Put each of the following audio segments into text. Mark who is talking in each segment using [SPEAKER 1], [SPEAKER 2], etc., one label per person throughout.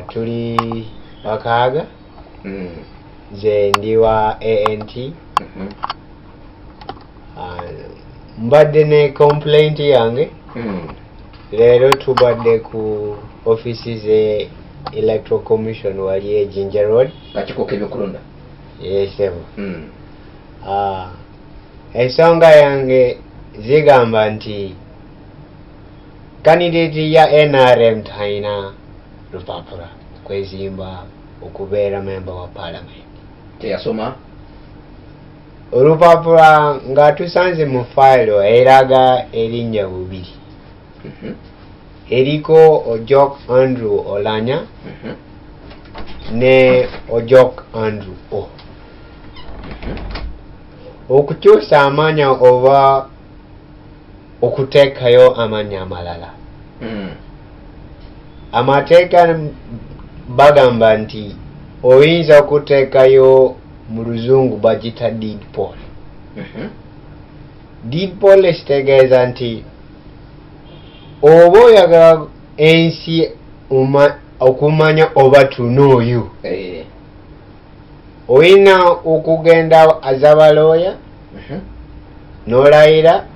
[SPEAKER 1] tuli bakaaga. Nze ndi wa ANT. Mbadde ne complaint yange. Leero tubadde ku offices e Electoral Commission wali e Jinja Road.
[SPEAKER 2] Kachiko kebyokulonda.
[SPEAKER 1] Yes, evo. Ensonga yange zigamba nti candidate ya NRM talina lupapula kwezimba okubeera member wa parliament.
[SPEAKER 2] Teyasoma?
[SPEAKER 1] Olupapula nga tusanze mu file eraga erinnya bubiri. Eriko Ojok Oulanyah ne Ojok O. Okukyusa amanya oba okuteekayo amanya amalala. Amateeka bagamba nti oyinza okuteekayo mu luzungu bagita deed poll. Deed poll ekitegeeza nti oba oyagala ensi okumanya oba tunooyo oyina okugenda azabalooya n'olayira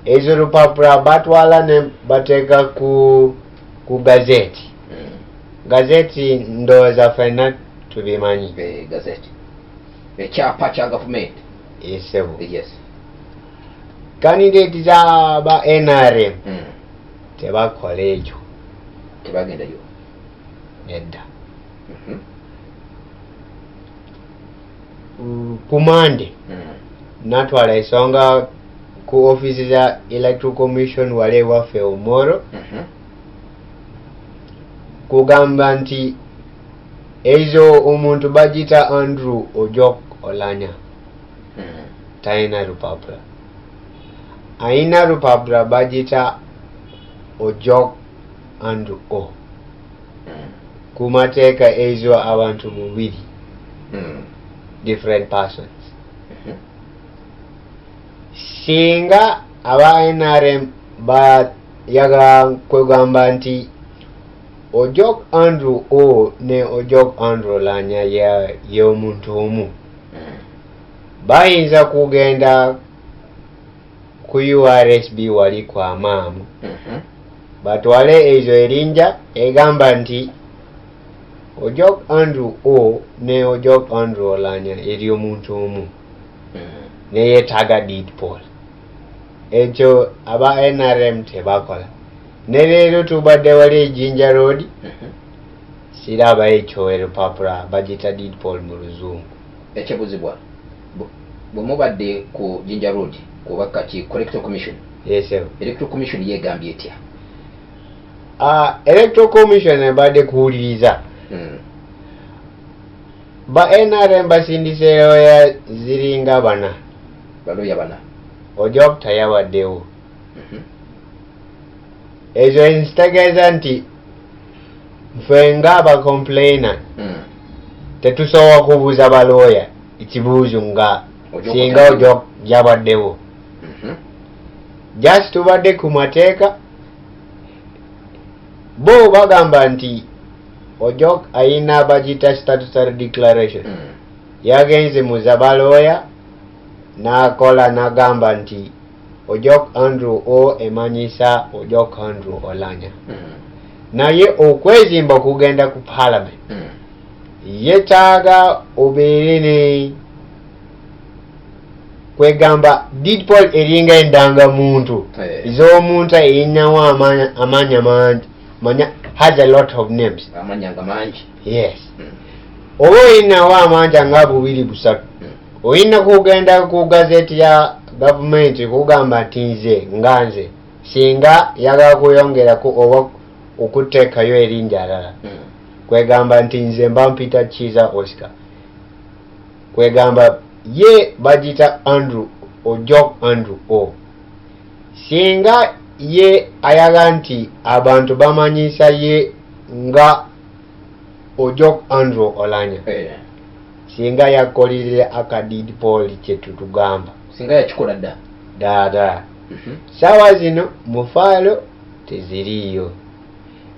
[SPEAKER 1] ezo lupapula batwala ne bateeka ku gazeti. Gazeti ndowooza ffenna tubimanyi.
[SPEAKER 2] Gazeti ekyapa kya gavumenti.
[SPEAKER 1] Esebo.
[SPEAKER 2] Yes.
[SPEAKER 1] Candidate z'aba NRM tebakola ekyo.
[SPEAKER 2] Tebagendayo.
[SPEAKER 1] Nedda. Kumande natwala ensonga ku office za Electoral Commission wale waffe Omoro. Kugamba nti ezo omuntu bagita Ojok Oulanyah talina lupapula. Aina lupapula bagita Ojok O. Kumateeka ezo abantu bubiri. Different persons. Singa aba NRM yaga kwegamba nti Ojok O ne Ojok Oulanyah ye omuntu omu. Bayinza kugenda ku URSB wali kwa maamu. Batwale ezo erinja egamba nti Ojok O ne Ojok Oulanyah eri omuntu omu. Ne yeetaaga deed poll. Ekyo aba NRM tebakola. Ne leero tubadde wali e Jinja Road. Siraba ekyo erupapula bagita deed poll mu luzungu.
[SPEAKER 2] Ekyebuzibwa bwe mubadde ku Jinja Road kubaka ki Electoral Commission.
[SPEAKER 1] Yes, sir.
[SPEAKER 2] Electoral Commission yegambye etya?
[SPEAKER 1] Electoral Commission ebadde kuwuliriza. Ba NRM basindise lawyer ziringa bana.
[SPEAKER 2] Baloya bana.
[SPEAKER 1] Ojok tayawaddewo. Ezo enzitegeeza nti ffe ng'aba complainer tetusobola kubuuza balooya ekibuuzo nga singa Ojok yabaddewo. Just tubadde ku mateeka bo bagamba nti Ojok ayina bagita statutory declaration. Yagenze mu zabalooya n'akola n'agamba nti Ojok O emanyisa Ojok Oulanyah. Naye okwezimba okugenda ku parliament yeetaaga obeere ne kwegamba deed poll eringa endangamuntu ez'omuntu eyinawo amanya mangi has a lot of names.
[SPEAKER 2] Amanyanga mangi.
[SPEAKER 1] Yes. Oba oyinawo amanja nga bubiri busatu oyina kugenda ku gazeti ya gavumenti kugamba nti nze singa yagala kuyongerako oba okuteekayo erinnya alala kwegamba nti nze mba mpita Kiiza Oscar. Kwegamba ye bagita Ojok O. Singa ye ayaga nti abantu bamanyisa ye nga Ojok Oulanyah. Singa yakolire aka deed poll kyetutugamba.
[SPEAKER 2] Singa yakikola dda.
[SPEAKER 1] Dada. Sawa zino mu file teziriyo.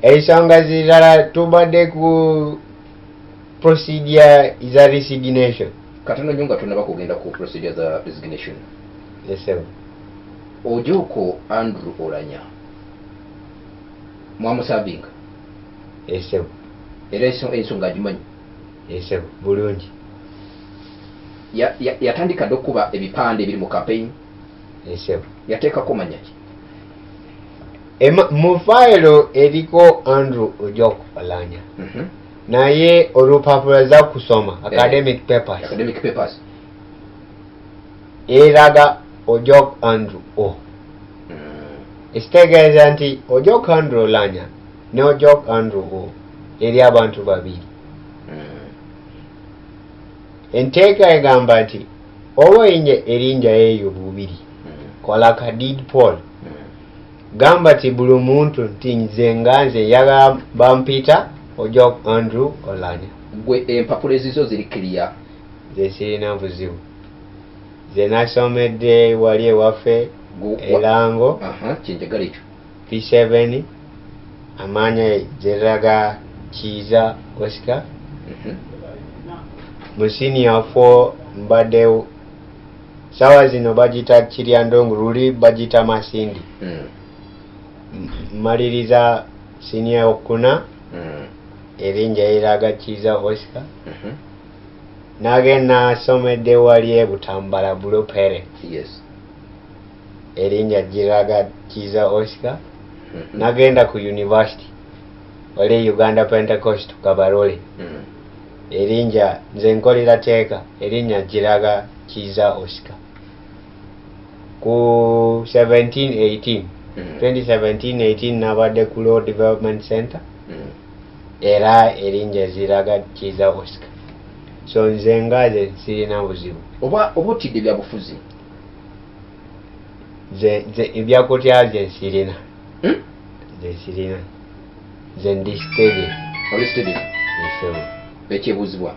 [SPEAKER 1] ensonga zirala tubadde ku procedure za resignation.
[SPEAKER 2] Katono nyunga tunaba kugenda ku procedure za resignation.
[SPEAKER 1] Yes sir.
[SPEAKER 2] Ojok Andrew Oulanyah mwamusabinga.
[SPEAKER 1] Yes sir.
[SPEAKER 2] Era ensonga agimanyi.
[SPEAKER 1] Yes sir. Bulungi.
[SPEAKER 2] Yatandika dokuba ebipande biri mu campaign.
[SPEAKER 1] Yes sir.
[SPEAKER 2] Yateekako manya ki?
[SPEAKER 1] Mu fayiro eriko Andrew Ojok Oulanyah. Naye olupapula za kusoma academic papers eraga Ojok Andrew O. Ekitegeeza nti Ojok Andrew Oulanyah ne Ojok Andrew O eri abantu babiri. Enteeka egamba nti oba oyinye erinnya eyo bubiri kola ka deed poll gamba ti buli muntu nti nze nga nze yaga bampita Ojok Andrew Oulanyah.
[SPEAKER 2] Gwe empapulaze zo ziri clear.
[SPEAKER 1] Nze sirina buzibu. Nze nasomedde wali ewaffe Elango.
[SPEAKER 2] Kinjagala ekyo.
[SPEAKER 1] P7 amanya zeraga Kiiza Oscar. Mu senior 4 mbadde sawa zino bagita Kiryandongo luli bagita Masindi. Maliriza senior 4 erinnya eraga Kiiza Oscar. Nagenda somedde wali ebutambala Blue Pere.
[SPEAKER 2] Yes.
[SPEAKER 1] Erinnya giraga Kiiza Oscar. Nagenda ku university wali Uganda Pentecost Kabarole. Erinnya nze nkolera teeka erinnya giraga Kiiza Oscar. Ku 2017-18 nabadde ku Law Development Center. Era erinnya ziraga Kiiza Oscar. So nze ngaze sirina buzibu.
[SPEAKER 2] Oba otidde bya bufuzi.
[SPEAKER 1] Nze ebyakutya nze sirina. Nze sirina. Nze ndi steady.
[SPEAKER 2] Oli steady?
[SPEAKER 1] Yes sir.
[SPEAKER 2] Bekyebuzibwa.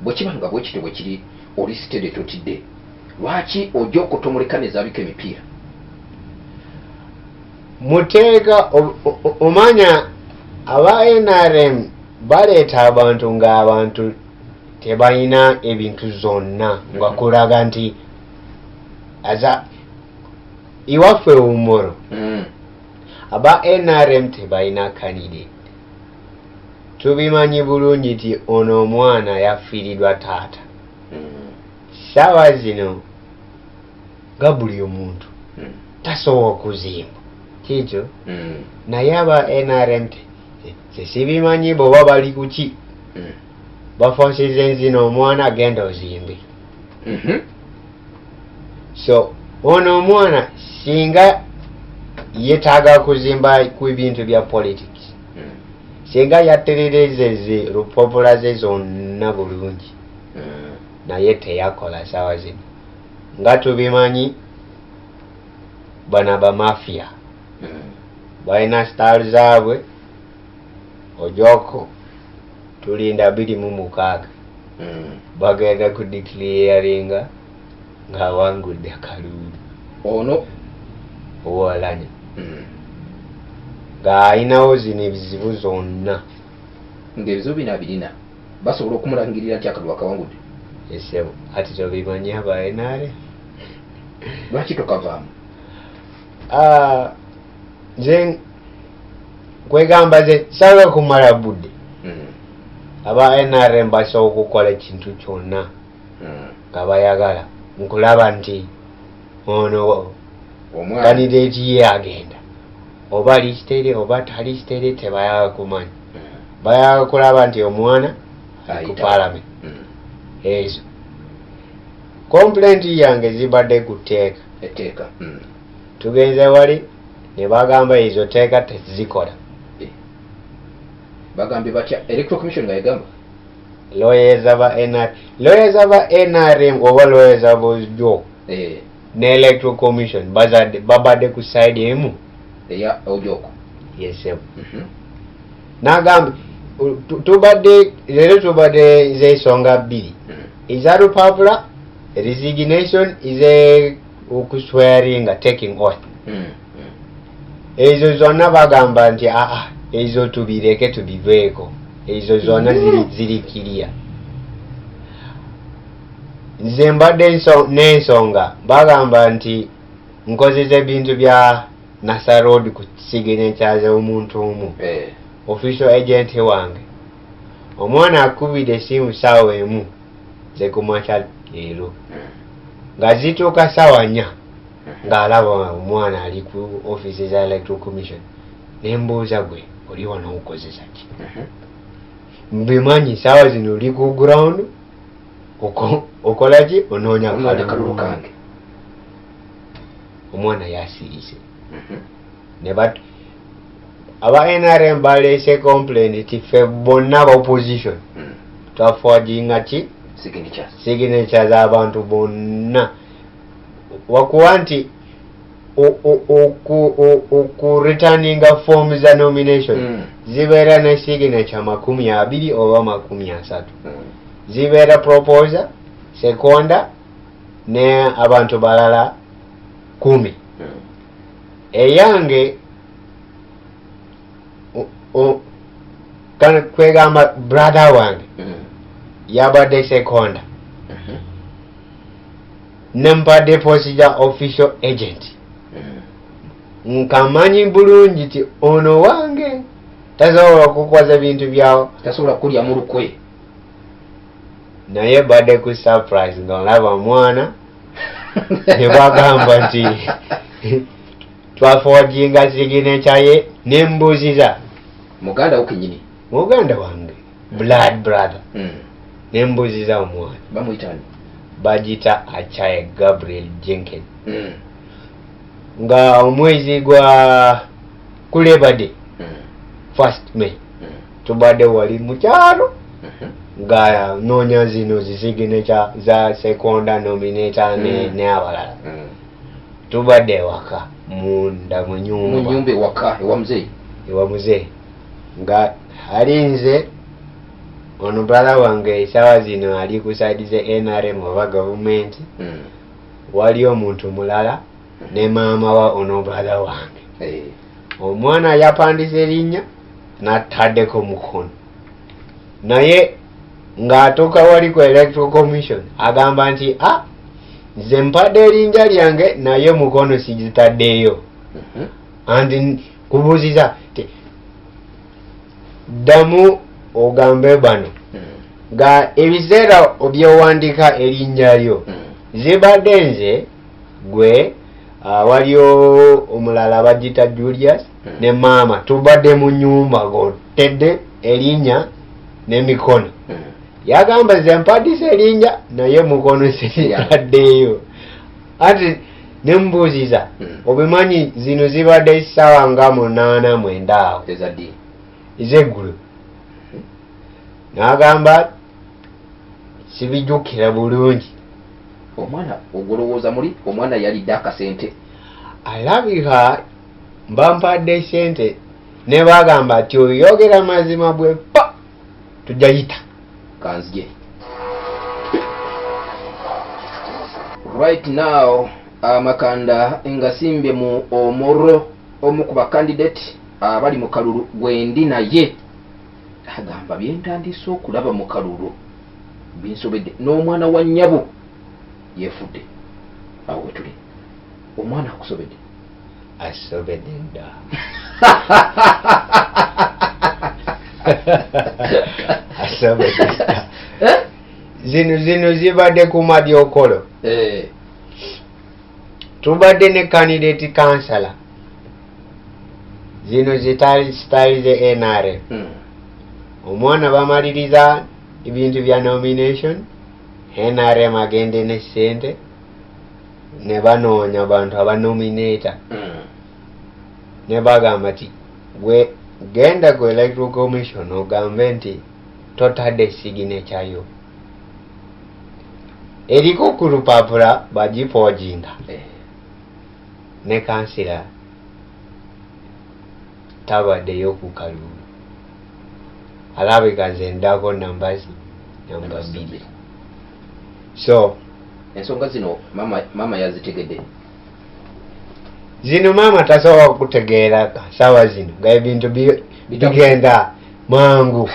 [SPEAKER 2] Bwe kibanga bwe kitibwe kiri oli steady totidde. Lwaki Ojok tomuleka ne zabika emipiira?
[SPEAKER 1] Muteeka omanya aba NRM baleeta abantu ng'abantu tebalina ebintu zonna nga kulaga nti aza iwaffe umoro aba NRM tebalina candidate. Tubimanyi bulungi nti ono omwana yafiiridwa taata. Sawa zino nga buli omuntu tasobola kuzimba kikyo naye aba NRM sibimanyi boba bali kuki bafosize nzino omwana agenda ozimbe. So ono omwana singa yetaaga kuzimba ku bintu bya politics singa yatererezeze lupopulaze zonna bulungi naye teyakola sawa zino nga tubimanyi bana ba mafia balina style zaabwe. Ojoko tulinda 26 bagenda ku declaringa nga wangudde akalulu
[SPEAKER 2] ono
[SPEAKER 1] Oulanyah nga ayinawo zino ebizibu zonna
[SPEAKER 2] ng'ebizibu bino abirina basobola okumulangirira nti akalulu akawangudde.
[SPEAKER 1] Esebo ati tobimanyi aba NRM.
[SPEAKER 2] Lwaki tokavaamu?
[SPEAKER 1] Nze kwegamba ze sawa kumala budde. Aba NRM basobola okukola ekintu kyonna nga bayagala nkulaba nti ono candidate ye agenda oba listere oba talistere tebayagala kumanya. Bayagala kulaba nti omwana ku parliament. Ezo complaint yange zibadde kuteeka
[SPEAKER 2] etteeka.
[SPEAKER 1] Tugenze wali ne bagamba ezo teeka tezikola.
[SPEAKER 2] Bagambye batya electoral commission nga yagamba
[SPEAKER 1] lawyers aba NRM oba lawyers aba Ojok ne electoral commission babadde ku side emu
[SPEAKER 2] eya Ojok.
[SPEAKER 1] Yes sir. Nagamba leero tubadde z'ensonga bbiri eza lupapula resignation is okuswearinga taking oath. Ezo zonna bagamba nti ezo tubireke tubiveeko, ezo zona ziri clear. Nze mbadde n'ensonga bagamba nti nkozesa ebintu bya Nasa Road ku signature z'omuntu omu, official agent wange. Omwana akubira essimu ssaawa emu ze kumakya leero nga zituuka ssaawa 4 ng'alaba omwana ali ku office za Electoral Commission. Ne mbuuza gwe oli wano ukozesa ki? Mbimanyi ssaawa zino oli ku ground okola ki? Onoonya kalulu kange. Omwana yasirise. Ne bat aba NRM baleese complaint ti ffe bonna ba opposition twaforginga ki signature z'abantu bonna wakuwa nti oku returninga form za nomination zibeera ne signature 20 oba 30 zibeera proposer seconda ne abantu balala 10. Eyange kwegamba brother wange yabadde seconda nempadde procedure official agent nkamanyi bulungi ti ono wange tasobola kukwaza bintu byawo,
[SPEAKER 2] tasobola kulya mu lukwe.
[SPEAKER 1] Naye badde ku surprise nga olaba mwana ne bagamba nti twaforginga signature ye nembuuziza
[SPEAKER 2] muganda ukinyini
[SPEAKER 1] muganda wange blood brother nembuuziza omwana
[SPEAKER 2] bamuyitani
[SPEAKER 1] bagita Achaye Gabriel Jenkins nga omwezi gwa kulebade 1st May tubadde wali mu kyalo nga noonya zino zisignature za seconda nominator ne abalala tubadde waka munda mu nyumba
[SPEAKER 2] waka
[SPEAKER 1] ewa muzee nga alinze ono brother wange esawa zino ali ku side ze NRM oba government wali omuntu mulala ne maama wa ono brother wange omwana yapandise erinnya n'ataddeko mukono naye ng'atuuka wali ku Electoral Commission agamba nti nze mpadde erinnya lyange naye mukono sigitaddeyo andi kubuuziza ddamu ogambe bano nga ebiseera byowandiika erinnya lyo zibadde nze gwe waliyo omulala bagita Julius ne maama tubadde mu nyumba ng'otedde erinnya n'emikono yagamba ze mpadise erinnya naye mukono sigitaddeyo ati nembuuziza obimanyi zino zibadde ssaawa nga 8-9 awo ez'eggulu n'agamba sibijjukira bulungi.
[SPEAKER 2] Omwana ogolowooza muli omwana yalidde akasente
[SPEAKER 1] alabika mbampadde sente ne bagamba ti oyogera mazima bwe pa tujayita
[SPEAKER 2] kanzije. Right now amakanda engasimbye mu omoro omu ku bakandidate abali mu kalulu gwendi naye agamba byentandise okulaba mu kalulu binsobedde n'omwana wa nnyabo yefudde awo wetuli omwana akusobedde
[SPEAKER 1] asobedde nda asobedde zino zibadde ku madyokolo tubadde ne candidate councillor zino zitali ze NRM omwana bamaliriza ebintu bya nomination NRM agende ne sente ne banoonya abantu abanominator ne bagamba ti gwe genda ku Electoral Commission ogambe nti totadde signature yo eriko ku lupapula bagiforginga ne kansila tabaddeyo ku kalulu alabika nze ndako namba 2 so
[SPEAKER 2] ensonga zino mama yazitegedde
[SPEAKER 1] zino mama tasobola kutegeera sawa zino nga ebintu bigenda mangu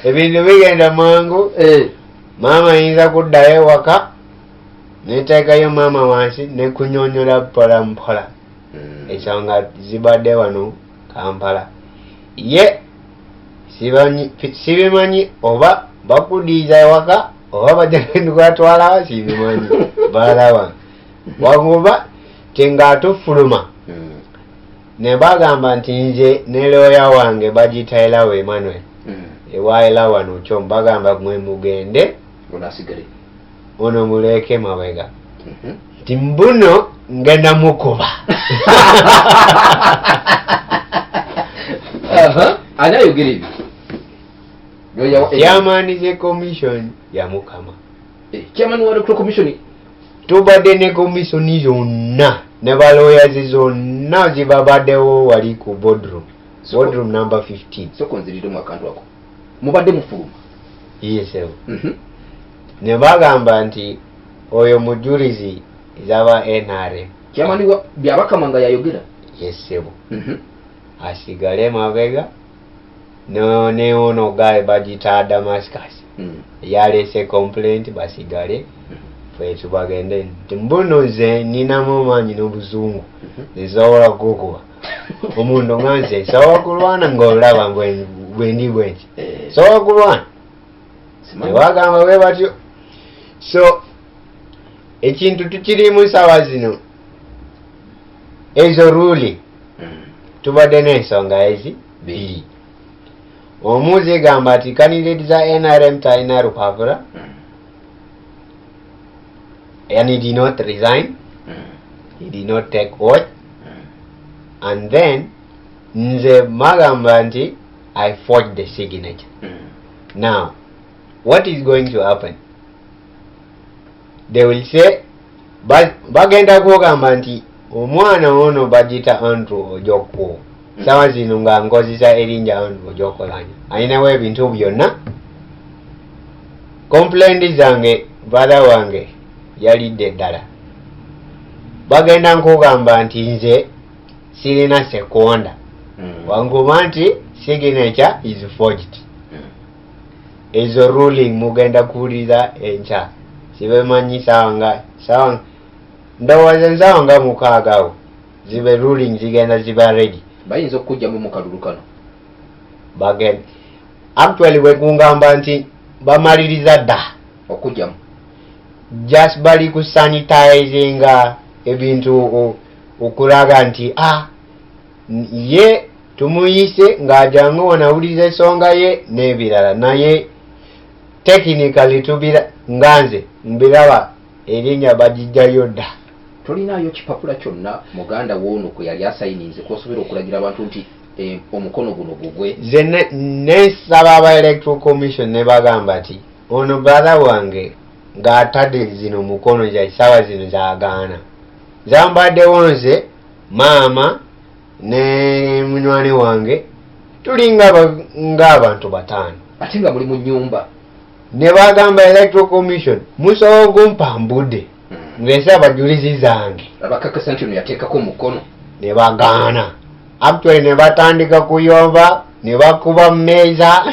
[SPEAKER 1] ebintu bigenda mangu mama ayinza kuddayo ewaka neteekayo maama wansi nekunyonyola mpola mpola ensonga zibadde wano Kampala ye sibimanyi oba bakudiiza ewaka oba bajagendukatwalawa sibimanyi balawa wagoba tengaatufuluma ne bagamba nti nze ne looya wange bagitayirawo Emmanuel ewaayira wano kyo bagamba gwe mugende ono muleke mabega nti mbuno ngenda mukuba
[SPEAKER 2] anayogera ebyo
[SPEAKER 1] yamanize commission ya mukama
[SPEAKER 2] chairman wa electoral commission
[SPEAKER 1] tubadde ne komisioni zonna ne balooyazi zonna zibabaddewo wali ku boardroom number 15
[SPEAKER 2] sokonzirire mu akantu ako mubadde mufuluma
[SPEAKER 1] yesewo ne bagamba nti oyo mujulizi zaba NRM
[SPEAKER 2] chairman wa byabakamanga yayogera
[SPEAKER 1] yesewo asigale mabega ne ono gaye bagita Damascus yalese complaint basigale fetu bagende nti mbuno ze ninamu maanyi n'obuzungu nsobola kukuba omuntu nga nze nsobola kulwana ng'olaba bwendi bwenti nsobola kulwana nebagamba bwe batyo so ekintu tukirimu sawa zino ezo ruli tubadde n'ensonga ezi bbiri omu zigamba ati candidate za NRM talina lupapula and he did not resign, he did not take oath, and then nze magamba nti I forged the signature. Now what is going to happen? They will say bagenda kugamba nti omwana ono bagita Andrew Ojok sawa zino nga nkozesa erinnya Andrew Ojok Oulanyah ayinawo ebintu byonna complaint zange brother wange yalidde ddala bagenda nkugamba nti nze sirina sekonda wanguba nti signature is forged ezo ruling mugenda kuwulira enkya sibemanyi sawa ndowooza nsawa nga mukaagawo zibe ruling zigenda ziba ready
[SPEAKER 2] bayinza okujjamu mu kalulu kano
[SPEAKER 1] bagenda actually wekungamba nti bamaliriza dda
[SPEAKER 2] okujjamu
[SPEAKER 1] just bali ku sanitizinga ebintu okulaga nti ye tumuyise ng'ajangu wanawuliza ensonga ye n'ebirala naye technically tubira nganze mbiraba erinnya bagijjayo dda
[SPEAKER 2] tolinayo kipapula kyonna muganda Wuuno kwe yali asayininze kosobola okulagira abantu nti omukono guno gugwe
[SPEAKER 1] ze nesaba aba electoral commission ne bagamba nti ono brother wange ng'atadde zino mukono za sawa zino zaagaana zambaddewo nze maama ne munywani wange tuli ng'abantu bataano
[SPEAKER 2] ate nga muli mu nnyumba
[SPEAKER 1] ne bagamba electoral commission musobola okumpambudde ngese abajulizi zange
[SPEAKER 2] abakakasa nti ono yateekako mukono
[SPEAKER 1] ne bagaana actually ne batandika kuyomba ne bakuba mmeeza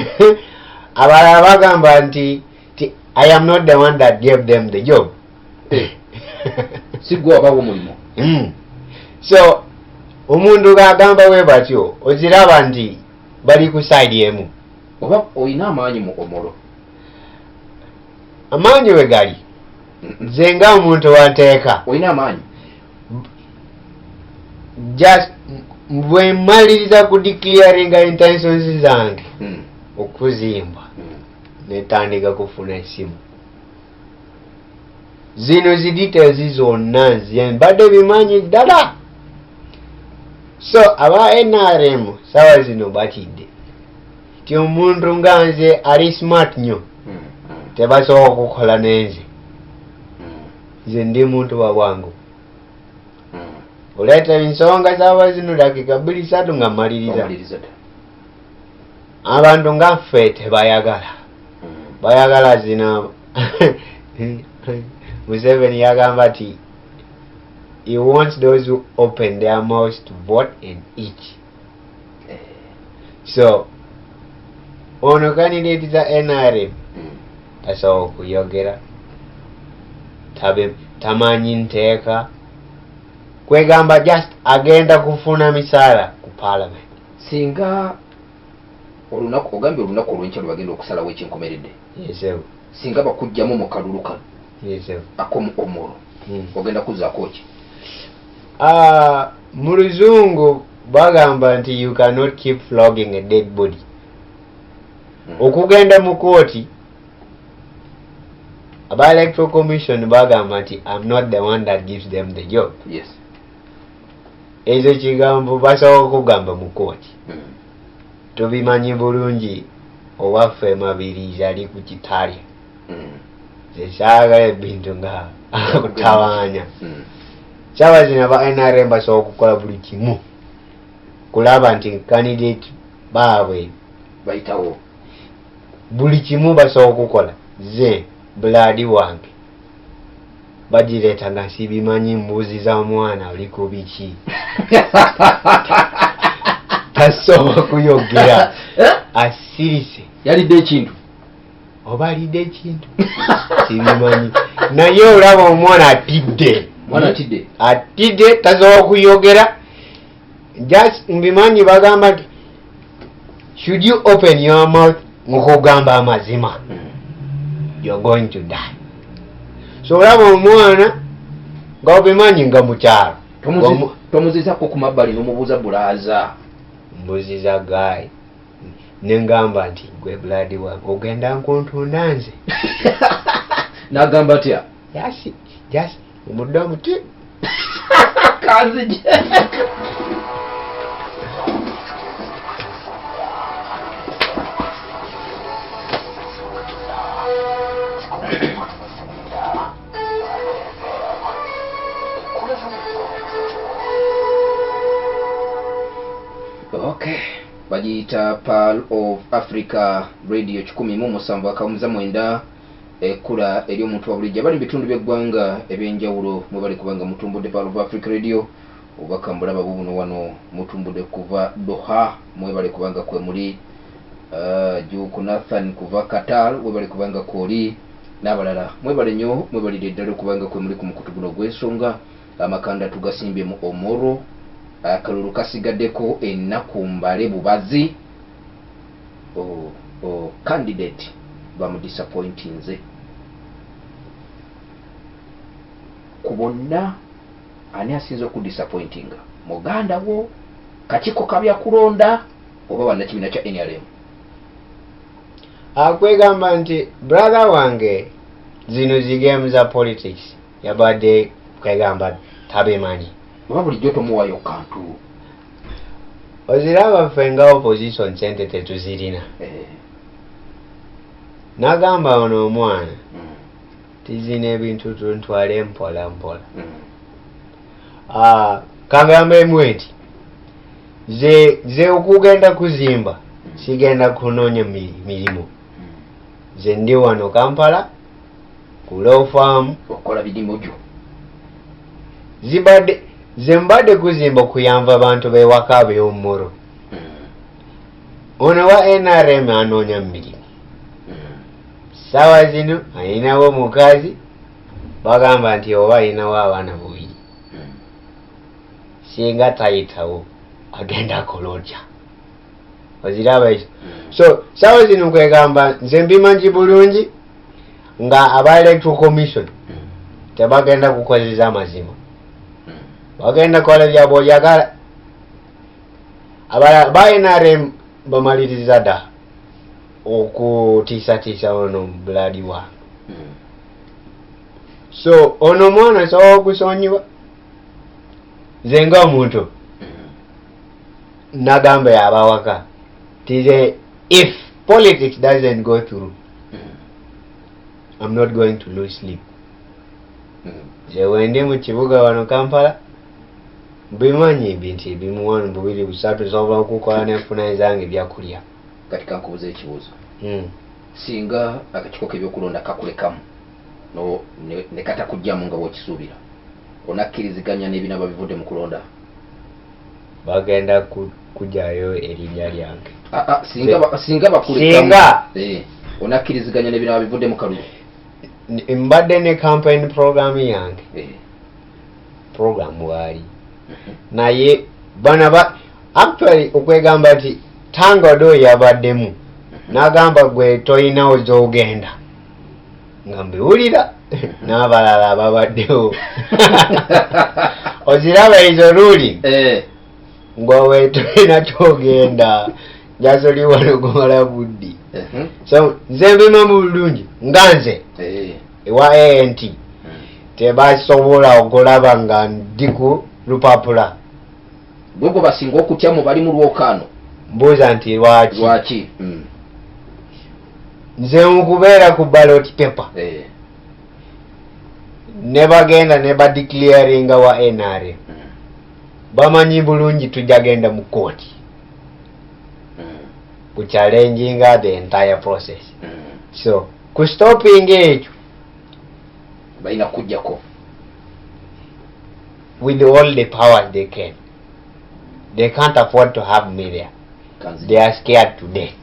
[SPEAKER 1] abalala bagamba nti I am not the one that gave them the job.
[SPEAKER 2] Sigwa bawo mulimo.
[SPEAKER 1] So omundu gagamba we batyo oziraba nti bali ku side yemu
[SPEAKER 2] oba oyina amaanyi mu omolo
[SPEAKER 1] amaanyi we gali zenga omuntu wateeka
[SPEAKER 2] oyina amaanyi
[SPEAKER 1] just bwe maliriza ku declaring intentions zange okuzimba netandika kufuna esimu zino zidetails zonna mbadde bimanyi ddala so aba NRM sawa zino batidde ti omuntu nga nze ali smart nnyo tebasobola okukola nenze nze ndi muntu wabwangu oleeta ensonga sawa zino dakika 2-3 nga maliriza abantu nga ffe tebayagala zino Museveni yagamba ti he wants those who open their mouths to vote and eat. So ono candidate za NRM tasobola okuyogera, tamanyi nteeka, kwegamba just agenda kufuna misaala ku parliament.
[SPEAKER 2] Singa olunaku ogambye olunaku olw'enkya lwe bagenda okusalawo ekinkomeredde,
[SPEAKER 1] yesewo
[SPEAKER 2] singa bakugjamu mu kalulu kano
[SPEAKER 1] yesewo
[SPEAKER 2] akomu omuro ogenda kuzzaako ki?
[SPEAKER 1] Mu luzungu bagamba nti you cannot keep flogging a dead body. Okugenda mu kooti, aba electoral commission bagamba nti I'm not the one that gives them the job.
[SPEAKER 2] Yes.
[SPEAKER 1] Ezo kigambo basobola okugamba mu kooti. Tubimanyi bulungi owaffe Mabirizi ali ku Kitalya. Zesaagala ebintu nga kutawaanya. Sawa zino ba NRM basobola okukola buli kimu kulaba nti candidate baabwe
[SPEAKER 2] bayitawo,
[SPEAKER 1] buli kimu basobola okukola. Ze buladi wange bagireeta nga sibimanyi, mbuuzi za mwana oli ku biki tasobola kuyogera, asirise
[SPEAKER 2] yalidde ekintu
[SPEAKER 1] oba alidde ekintu sibimanyi, naye olaba omwana atidde, atidde tasobola kuyogera. Just mbimanyi bagamba nti should you open your mouth mukugamba amazima you're going to die. So olaba omwana nga obimanyi nga mukyalo
[SPEAKER 2] tomuzizako ku mabbali n'omubuuza bulaaza,
[SPEAKER 1] mbuziza gayi nengamba nti gwe buladi wange ogenda nkuntunda nze
[SPEAKER 2] n'agamba atya?
[SPEAKER 1] Just omuddamu ti
[SPEAKER 2] kanzije. Okay, bagiyita Pearl of Africa Radio 107 akamuza mwenda ekula eri omuntu wa bulijja bali bitundu by'eggwanga ebyenjawulo mwe bali kubanga mutumbudde Pearl of Africa Radio obakambula babuno wano mutumbudde kuva Doha mwe bali kubanga kwe muri Juku Nathan kuva Qatar mwe bali kubanga koli n'abalala mwe bali nnyo mwe bali ddala kubanga kwe muri ku mukutu guno gw'ensonga amakanda tugasimbye mu Omoro akalulu kasigaddeko ennaku mbale bubazi. Candidate bamudisappointinze ku bonna. Ani asinze okudisappointinga? Muganda wo, kakiiko kabya kulonda oba wannakibiina kya NRM?
[SPEAKER 1] Akwegamba nti brother wange zino zigemu za politics yabadde kwegamba tabimanyi
[SPEAKER 2] oba bulijjo tomuwayo kantu.
[SPEAKER 1] Oziraba ffe nga opposition sente tetuzirina. Nagamba ono omwana tizina ebintu tuntwale mpola mpola. Kagamba emwe nti ze okugenda kuzimba sigenda kunoonya mirimu. Ze ndi wano Kampala ku law farm
[SPEAKER 2] okola birimu gyo
[SPEAKER 1] zibadde ze mbadde kuzimba okuyamba abantu b'ewaka b'Omoro. Ono wa NRM anoonya mirimu. Sawa zino ayinawo mukazi bagamba nti oba ayinawo abaana buyi singa tayitawo agenda kolojja oziraba ekyo. So sawa zino kwegamba nze mbimanyi bulungi nga aba electoral commission tebagenda kukozesa amazima, bagenda kola bya b'oyagala. Aba NRM bamaliriza dda okutiisatiisa ono buladi wange. So ono mwana asobola okusonyiwa. Nze nga omuntu nagamba yabawaka tize if politics doesn't go through I'm not going to lose sleep. Nze wende mu kibuga wano Kampala bimanyi ebintu ebimu wano bubiri busatu sobola okukola n'enfuna ezange byakulya.
[SPEAKER 2] Kati kankubuza ekibuuzo. Singa akakiiko k'ebyokulonda kakulekamu ne katakugjamu nga bw'okisuubira onakkiriziganya n'ebinaba bivudde mu kulonda
[SPEAKER 1] bagenda kujayo erinnya lyange
[SPEAKER 2] singa bakuleka onakkiriziganya n'ebinaba bivudde mu kalulu
[SPEAKER 1] mbadde ne campaign program yange program waali naye bana actually okwegamba nti Tangodo yabaddemu n'agamba gwe toyinawo z'ogenda nga mbiwulira n'abalala babaddewo oziraba ezo ruling ng'owe toyina kyogenda njasoli wano gumala buddi so nze mbima mu bulungi nga nze ewa ANT tebasobola okulaba nga ndi ku lupapula
[SPEAKER 2] gwe basinga okutya mu bali mu lwokaano
[SPEAKER 1] mbuuza nti lwaki nze mukubeera ku ballot paper ne bagenda ne badeclaringa wa NRM bamanyi bulungi tujja genda mu kooti ku challenginga the entire process so ku stopping ekyo
[SPEAKER 2] balina kujjako
[SPEAKER 1] with all the powers they can. They can't afford to have me there. They are scared to death.